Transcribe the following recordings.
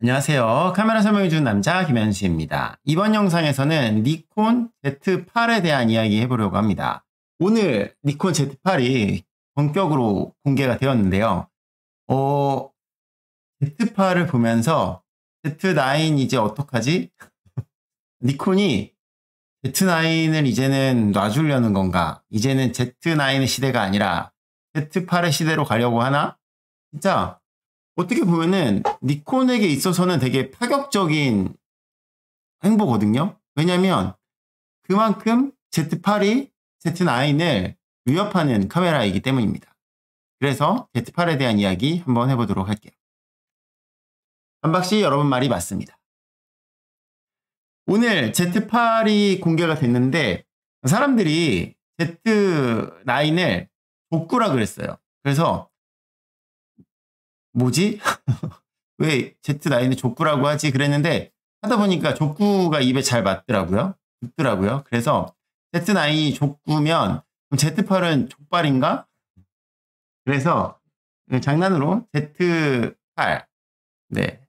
안녕하세요. 카메라 설명해주는 남자 김현수입니다. 이번 영상에서는 니콘 Z8에 대한 이야기 해보려고 합니다. 오늘 니콘 Z8이 본격으로 공개가 되었는데요. Z8을 보면서 Z9 이제 어떡하지? 니콘이 Z9을 이제는 놔주려는 건가? 이제는 Z9의 시대가 아니라 Z8의 시대로 가려고 하나? 진짜 어떻게 보면은 니콘에게 있어서는 되게 파격적인 행보거든요. 왜냐면 그만큼 Z8이 Z9을 위협하는 카메라이기 때문입니다. 그래서 Z8에 대한 이야기 한번 해보도록 할게요. 반박시 여러분 말이 맞습니다. 오늘 Z8이 공개가 됐는데 사람들이 Z9을 족구라 그랬어요. 그래서 뭐지? 왜 Z9을 족구라고 하지? 그랬는데 하다 보니까 족구가 입에 잘 맞더라고요. 붙더라고요. 그래서 Z9이 족구면 Z8은 족발인가? 그래서 장난으로 Z8 네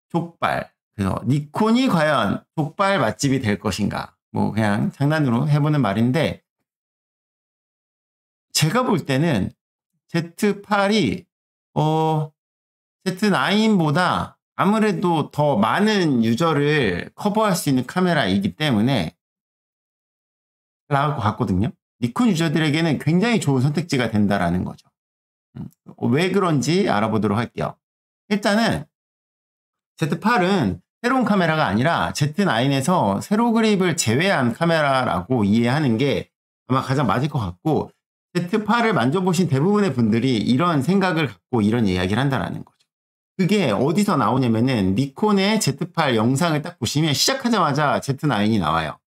족발. 그래서 니콘이 과연 족발 맛집이 될 것인가? 뭐 그냥 장난으로 해보는 말인데 제가 볼 때는 Z8이 Z9보다 아무래도 더 많은 유저를 커버할 수 있는 카메라이기 때문에 라고 같거든요. 니콘 유저들에게는 굉장히 좋은 선택지가 된다라는 거죠. 왜 그런지 알아보도록 할게요. 일단은 Z8은 새로운 카메라가 아니라 Z9에서 세로 그립을 제외한 카메라라고 이해하는 게 아마 가장 맞을 것 같고 Z8을 만져보신 대부분의 분들이 이런 생각을 갖고 이런 이야기를 한다는 거죠. 그게 어디서 나오냐면은 니콘의 Z8 영상을 딱 보시면 시작하자마자 Z9이 나와요.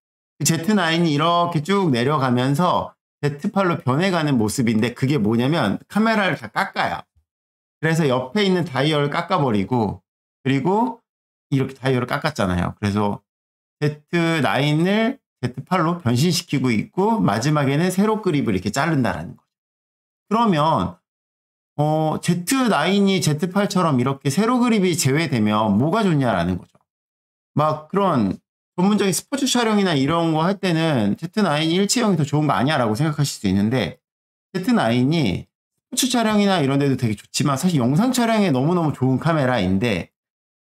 Z9이 이렇게 쭉 내려가면서 Z8로 변해가는 모습인데 그게 뭐냐면 카메라를 다 깎아요. 그래서 옆에 있는 다이얼을 깎아버리고 그리고 이렇게 다이얼을 깎았잖아요. 그래서 Z9을 Z8로 변신시키고 있고 마지막에는 세로 그립을 이렇게 자른다라는 거죠. 그러면 Z9이 Z8처럼 이렇게 세로 그립이 제외되면 뭐가 좋냐라는 거죠. 막 그런 전문적인 스포츠 촬영이나 이런 거 할 때는 Z9이 일체형이 더 좋은 거 아니야라고 생각하실 수 있는데 Z9이 스포츠 촬영이나 이런 데도 되게 좋지만 사실 영상 촬영에 너무너무 좋은 카메라인데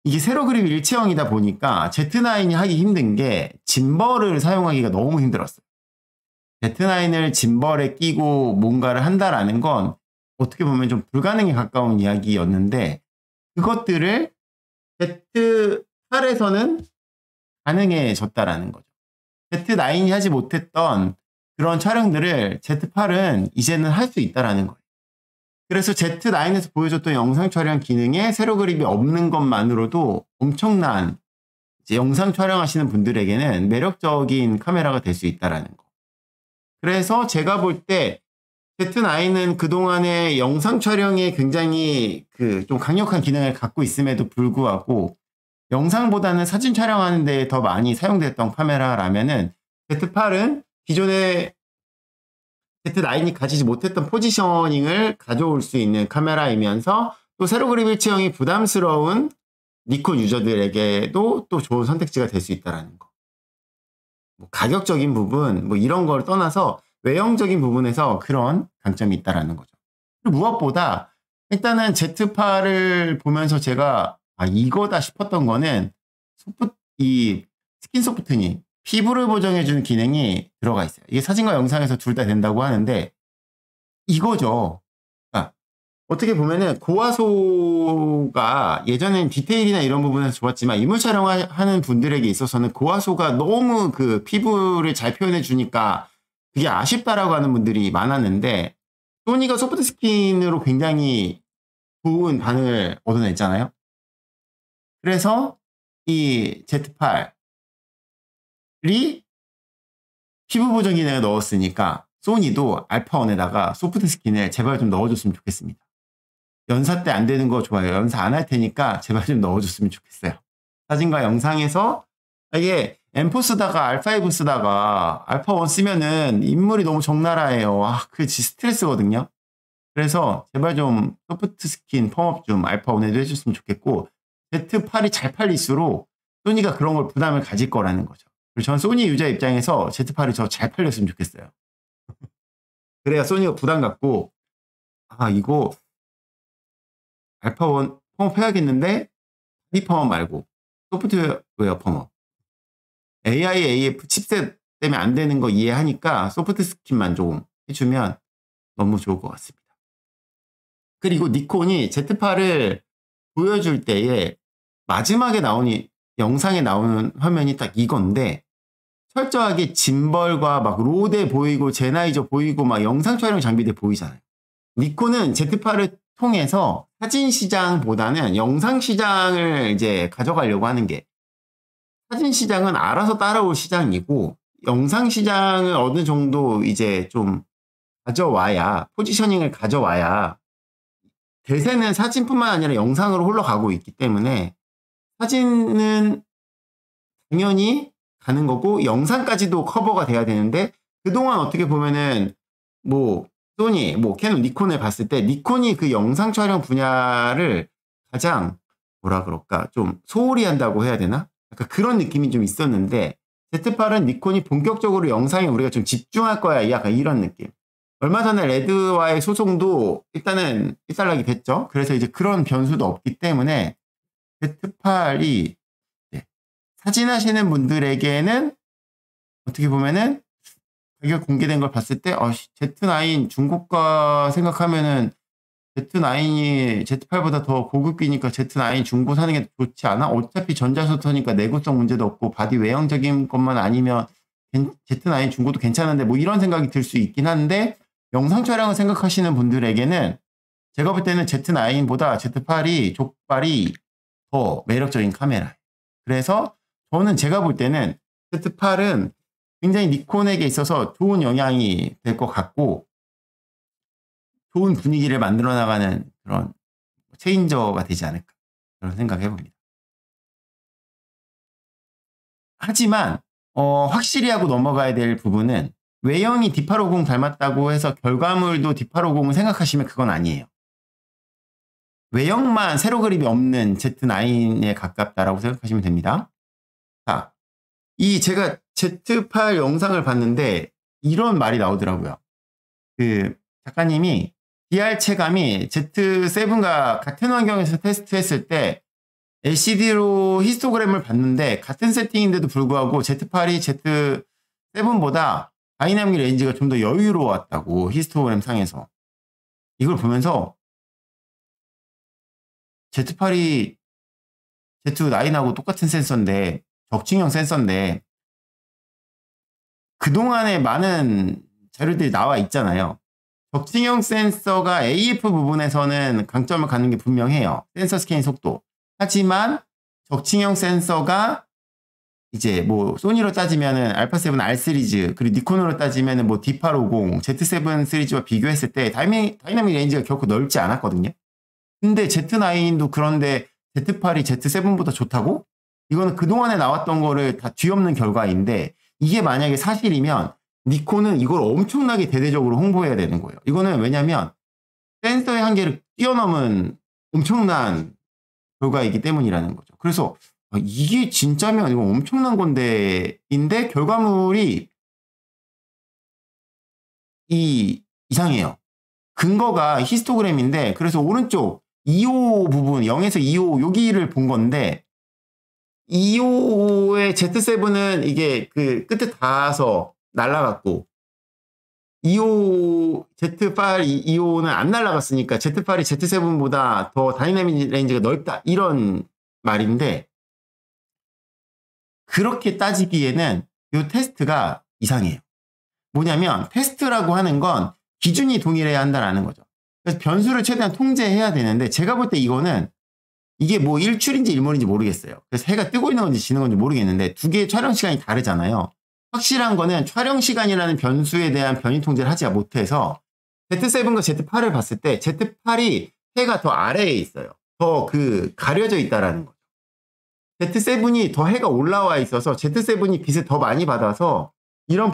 이게 세로 그립이 일체형이다 보니까 Z9이 하기 힘든 게 짐벌을 사용하기가 너무 힘들었어요. Z9을 짐벌에 끼고 뭔가를 한다라는 건 어떻게 보면 좀 불가능에 가까운 이야기였는데 그것들을 Z8에서는 가능해졌다라는 거죠. Z9이 하지 못했던 그런 촬영들을 Z8은 이제는 할 수 있다라는 거예요. 그래서 Z9에서 보여줬던 영상 촬영 기능에 세로 그립이 없는 것만으로도 엄청난 이제 영상 촬영하시는 분들에게는 매력적인 카메라가 될 수 있다라는 거. 그래서 제가 볼 때 Z9은 그동안의 영상 촬영에 굉장히 좀 강력한 기능을 갖고 있음에도 불구하고 영상보다는 사진 촬영하는 데 더 많이 사용됐던 카메라라면은 Z8은 기존의 Z9이 가지지 못했던 포지셔닝을 가져올 수 있는 카메라이면서 또 세로 그립 일체형이 부담스러운 니콘 유저들에게도 또 좋은 선택지가 될 수 있다는 거. 뭐 가격적인 부분, 뭐 이런 걸 떠나서 외형적인 부분에서 그런 강점이 있다는 거죠. 그리고 무엇보다 일단은 Z8을 보면서 제가 이거다 싶었던 거는 이 스킨 소프트닝, 피부를 보정해주는 기능이 들어가 있어요. 이게 사진과 영상에서 둘 다 된다고 하는데 이거죠. 그러니까 어떻게 보면은 고화소가 예전엔 디테일이나 이런 부분에서 좋았지만 인물 촬영하는 분들에게 있어서는 고화소가 너무 그 피부를 잘 표현해 주니까 그게 아쉽다라고 하는 분들이 많았는데 소니가 소프트 스킨으로 굉장히 좋은 반응을 얻어냈잖아요. 그래서 이 Z8이 피부 보정 기능을 넣었으니까 소니도 알파1에다가 소프트 스킨을 제발 좀 넣어줬으면 좋겠습니다. 연사 때 안 되는 거 좋아요. 연사 안 할 테니까 제발 좀 넣어줬으면 좋겠어요. 사진과 영상에서 이게 M4 쓰다가 R5 쓰다가 알파1 쓰면은 인물이 너무 적나라해요. 그게 스트레스거든요. 그래서 제발 좀 소프트 스킨 펌업 좀 알파1에도 해줬으면 좋겠고 Z8이 잘 팔릴수록 소니가 그런 걸 부담을 가질 거라는 거죠. 그리고 전 소니 유저 입장에서 Z8이 더 잘 팔렸으면 좋겠어요. 그래야 소니가 부담 갖고 아 이거 알파 1 펌업 해야겠는데 이 펌업 말고 소프트웨어 펌업 AIAF 칩셋 때문에 안 되는 거 이해하니까 소프트 스킨만 좀 해주면 너무 좋을 것 같습니다. 그리고 니콘이 Z8을 보여줄 때에 마지막에 나오는 영상에 나오는 화면이 딱 이건데 철저하게 짐벌과 막 로데 보이고 제나이저 보이고 막 영상 촬영 장비들 보이잖아요. 니콘은 Z8을 통해서 사진 시장보다는 영상 시장을 이제 가져가려고 하는 게 사진 시장은 알아서 따라올 시장이고 영상 시장을 어느 정도 이제 좀 가져와야 포지셔닝을 가져와야 대세는 사진뿐만 아니라 영상으로 흘러가고 있기 때문에 사진은 당연히 가는 거고 영상까지도 커버가 돼야 되는데 그동안 어떻게 보면은 뭐 소니, 뭐 캐논, 니콘을 봤을 때 니콘이 그 영상 촬영 분야를 가장 뭐라 그럴까 좀 소홀히 한다고 해야 되나? 약간 그런 느낌이 좀 있었는데 Z8은 니콘이 본격적으로 영상에 우리가 좀 집중할 거야 약간 이런 느낌. 얼마 전에 레드와의 소송도 일단은 일단락이 됐죠. 그래서 이제 그런 변수도 없기 때문에 Z8이 사진 하시는 분들에게는 어떻게 보면은 가격 공개된 걸 봤을 때 Z9 중고가 생각하면은 Z9이 Z8보다 더 고급기니까 Z9 중고 사는 게 좋지 않아? 어차피 전자소터니까 내구성 문제도 없고 바디 외형적인 것만 아니면 Z9 중고도 괜찮은데 뭐 이런 생각이 들 수 있긴 한데 영상 촬영을 생각하시는 분들에게는 제가 볼 때는 Z9보다 Z8이 족발이 더 매력적인 카메라. 그래서 저는 제가 볼 때는 Z8은 굉장히 니콘에게 있어서 좋은 영향이 될 것 같고 좋은 분위기를 만들어 나가는 그런 체인저가 되지 않을까 그런 생각해 봅니다. 하지만 확실히 하고 넘어가야 될 부분은 외형이 D850 닮았다고 해서 결과물도 D850을 생각하시면 그건 아니에요. 외형만 세로 그립이 없는 Z9에 가깝다라고 생각하시면 됩니다. 자, 제가 Z8 영상을 봤는데 이런 말이 나오더라고요. 그 작가님이 DR 체감이 Z7과 같은 환경에서 테스트했을 때 LCD로 히스토그램을 봤는데 같은 세팅인데도 불구하고 Z8이 Z7보다 다이나믹 레인지가 좀 더 여유로웠다고 히스토그램 상에서 이걸 보면서 Z8이 Z9하고 똑같은 센서인데 적층형 센서인데 그동안에 많은 자료들이 나와 있잖아요. 적층형 센서가 AF 부분에서는 강점을 갖는 게 분명해요. 센서 스캐닝 속도. 하지만 적층형 센서가 이제 뭐 소니로 따지면은 알파7 R 시리즈 그리고 니콘으로 따지면은 뭐 D850, Z7 시리즈와 비교했을 때 다이나믹 레인지가 결코 넓지 않았거든요. 근데 Z9도 그런데 Z8이 Z7보다 좋다고? 이거는 그동안에 나왔던 거를 다 뒤엎는 결과인데 이게 만약에 사실이면 니콘은 이걸 엄청나게 대대적으로 홍보해야 되는 거예요. 이거는 왜냐면 센서의 한계를 뛰어넘은 엄청난 결과이기 때문이라는 거죠. 그래서 이게 진짜면 이거 엄청난 건데인데 결과물이 이상해요. 근거가 히스토그램인데 그래서 오른쪽 2호 부분 0에서 2호 여기를 본 건데 2호의 Z7은 이게 그 끝에 닿아서 날아갔고 2호 Z8 2호는 안 날아갔으니까 Z8이 Z7보다 더 다이나믹 레인지가 넓다 이런 말인데 그렇게 따지기에는 이 테스트가 이상해요. 뭐냐면 테스트라고 하는 건 기준이 동일해야 한다는 거죠. 그래서 변수를 최대한 통제해야 되는데 제가 볼 때 이거는 이게 뭐 일출인지 일몰인지 모르겠어요. 그래서 해가 뜨고 있는 건지 지는 건지 모르겠는데 두 개의 촬영 시간이 다르잖아요. 확실한 거는 촬영 시간이라는 변수에 대한 변이 통제를 하지 못해서 Z7과 Z8을 봤을 때 Z8이 해가 더 아래에 있어요. 더 가려져 있다라는 거죠. Z7이 더 해가 올라와 있어서 Z7이 빛을 더 많이 받아서 이런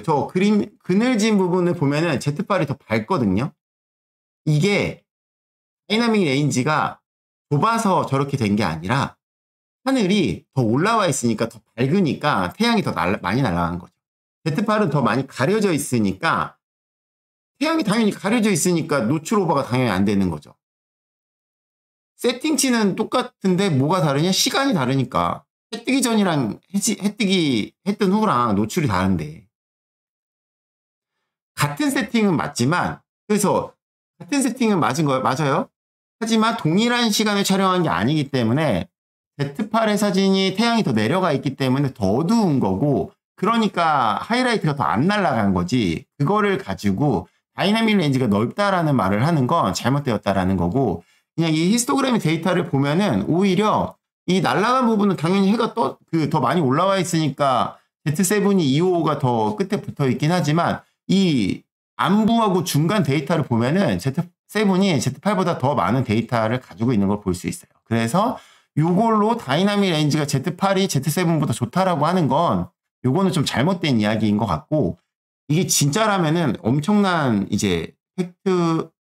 저 그림 그늘진 부분을 보면은 Z8이 더 밝거든요. 이게 다이나믹 레인지가 좁아서 저렇게 된 게 아니라 하늘이 더 올라와 있으니까 더 밝으니까 태양이 더 많이 날아간 거죠. Z8은 더 많이 가려져 있으니까 태양이 당연히 가려져 있으니까 노출 오버가 당연히 안 되는 거죠. 세팅치는 똑같은데 뭐가 다르냐? 시간이 다르니까. 해 뜨기 전이랑 해 뜬 후랑 노출이 다른데. 같은 세팅은 맞지만, 그래서 같은 세팅은 맞은 거예요. 맞아요. 하지만 동일한 시간을 촬영한 게 아니기 때문에 Z8의 사진이 태양이 더 내려가 있기 때문에 더 어두운 거고, 그러니까 하이라이트가 더 안 날아간 거지. 그거를 가지고 다이나믹 렌즈가 넓다라는 말을 하는 건 잘못되었다라는 거고, 그냥 이 히스토그램의 데이터를 보면은 오히려 이 날아간 부분은 당연히 해가 더 많이 올라와 있으니까 Z7이 255가 더 끝에 붙어 있긴 하지만 이 안부하고 중간 데이터를 보면은 Z7이 Z8보다 더 많은 데이터를 가지고 있는 걸 볼 수 있어요. 그래서 요걸로 다이나믹 렌즈가 Z8이 Z7보다 좋다라고 하는 건 요거는 좀 잘못된 이야기인 것 같고, 이게 진짜라면은 엄청난 이제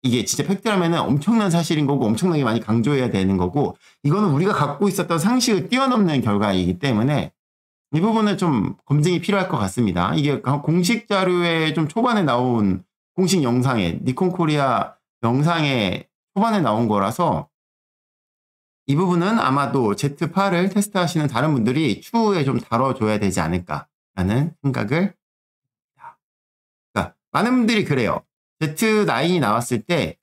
이게 진짜 팩트라면은 엄청난 사실인 거고 엄청나게 많이 강조해야 되는 거고, 이거는 우리가 갖고 있었던 상식을 뛰어넘는 결과이기 때문에 이 부분은 좀 검증이 필요할 것 같습니다. 이게 공식 자료에 좀 초반에 나온 공식 영상에, 니콘 코리아 영상에 초반에 나온 거라서 이 부분은 아마도 Z8을 테스트하시는 다른 분들이 추후에 좀 다뤄줘야 되지 않을까라는 생각을 합니다. 그러니까 많은 분들이 그래요. Z9이 나왔을 때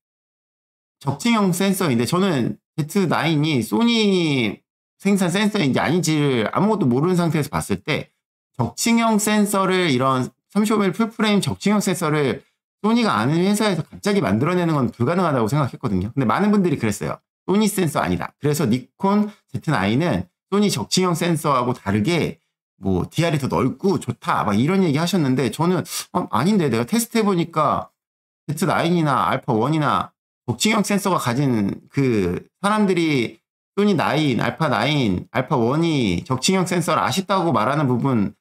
적층형 센서인데, 저는 Z9이 소니 생산 센서인지 아닌지를 아무것도 모르는 상태에서 봤을 때 적층형 센서를, 이런 35mm 풀프레임 적층형 센서를 소니가 아는 회사에서 갑자기 만들어내는 건 불가능하다고 생각했거든요. 근데 많은 분들이 그랬어요. 소니 센서 아니다. 그래서 니콘 Z9은 소니 적층형 센서하고 다르게 뭐 DR이 더 넓고 좋다 막 이런 얘기 하셨는데, 저는 아닌데 내가 테스트해보니까 Z9이나 알파1이나 적층형 센서가 가진 그 사람들이 소니 9, 알파9, 알파1이 적층형 센서를 아쉽다고 말하는 부분,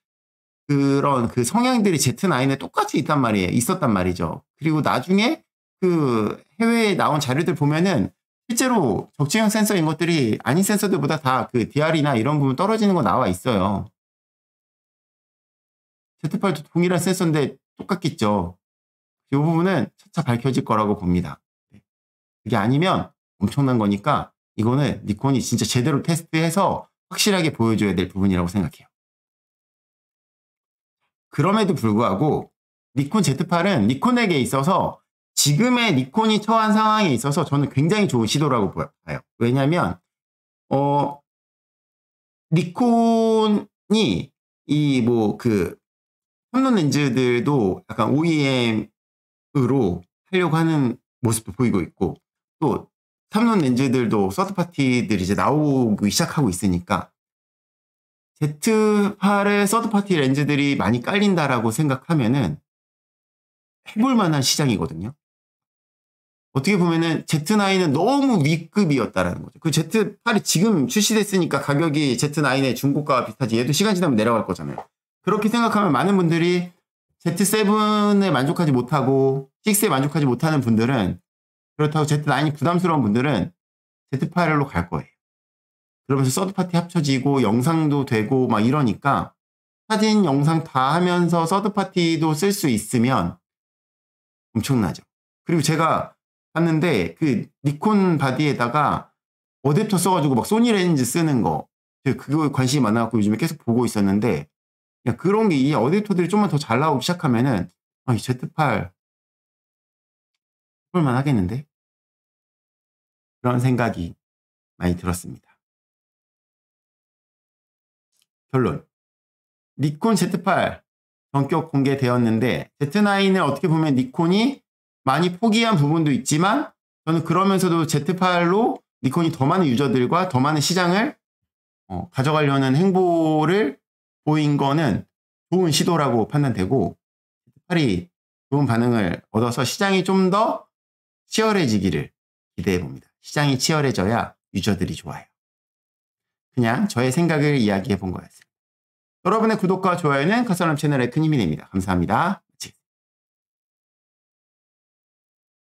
그런 그 성향들이 Z9에 똑같이 있었단 말이죠. 그리고 나중에 그 해외에 나온 자료들 보면은 실제로 적층형 센서인 것들이 아닌 센서들보다 다 그 DR이나 이런 부분 떨어지는 거 나와 있어요. Z8도 동일한 센서인데 똑같겠죠. 이 부분은 차차 밝혀질 거라고 봅니다. 그게 아니면 엄청난 거니까 이거는 니콘이 진짜 제대로 테스트해서 확실하게 보여줘야 될 부분이라고 생각해요. 그럼에도 불구하고 니콘 Z8은 니콘에게 있어서 지금의 니콘이 처한 상황에 있어서 저는 굉장히 좋은 시도라고 봐요. 왜냐하면 니콘이 이 뭐 그 삼론 렌즈들도 약간 OEM으로 하려고 하는 모습도 보이고 있고, 또 삼론 렌즈들도 서드파티들이 이제 나오기 시작하고 있으니까 Z8의 서드파티 렌즈들이 많이 깔린다라고 생각하면은 해볼 만한 시장이거든요. 어떻게 보면은 Z9은 너무 위급이었다라는 거죠. 그 Z8이 지금 출시됐으니까 가격이 Z9의 중고가와 비슷하지, 얘도 시간 지나면 내려갈 거잖아요. 그렇게 생각하면 많은 분들이 Z7에 만족하지 못하고 6에 만족하지 못하는 분들은, 그렇다고 Z9이 부담스러운 분들은 Z8로 갈 거예요. 그러면서 서드파티 합쳐지고 영상도 되고 막 이러니까 사진, 영상 다 하면서 서드파티도 쓸 수 있으면 엄청나죠. 그리고 제가 봤는데 그 니콘 바디에다가 어댑터 써가지고 막 소니 렌즈 쓰는 거, 그거 관심이 많아갖고 요즘에 계속 보고 있었는데, 그런 게 이 어댑터들이 좀만 더 잘 나오기 시작하면은 이 Z8 해볼만 하겠는데? 그런 생각이 많이 들었습니다. 결론. 니콘 Z8 전격 공개되었는데, Z9을 어떻게 보면 니콘이 많이 포기한 부분도 있지만, 저는 그러면서도 Z8로 니콘이 더 많은 유저들과 더 많은 시장을 가져가려는 행보를 보인 거는 좋은 시도라고 판단되고, Z8이 좋은 반응을 얻어서 시장이 좀 더 치열해지기를 기대해 봅니다. 시장이 치열해져야 유저들이 좋아요. 그냥 저의 생각을 이야기해 본 거였습니다. 여러분의 구독과 좋아요는 카사람 채널에 큰 힘이 됩니다. 감사합니다.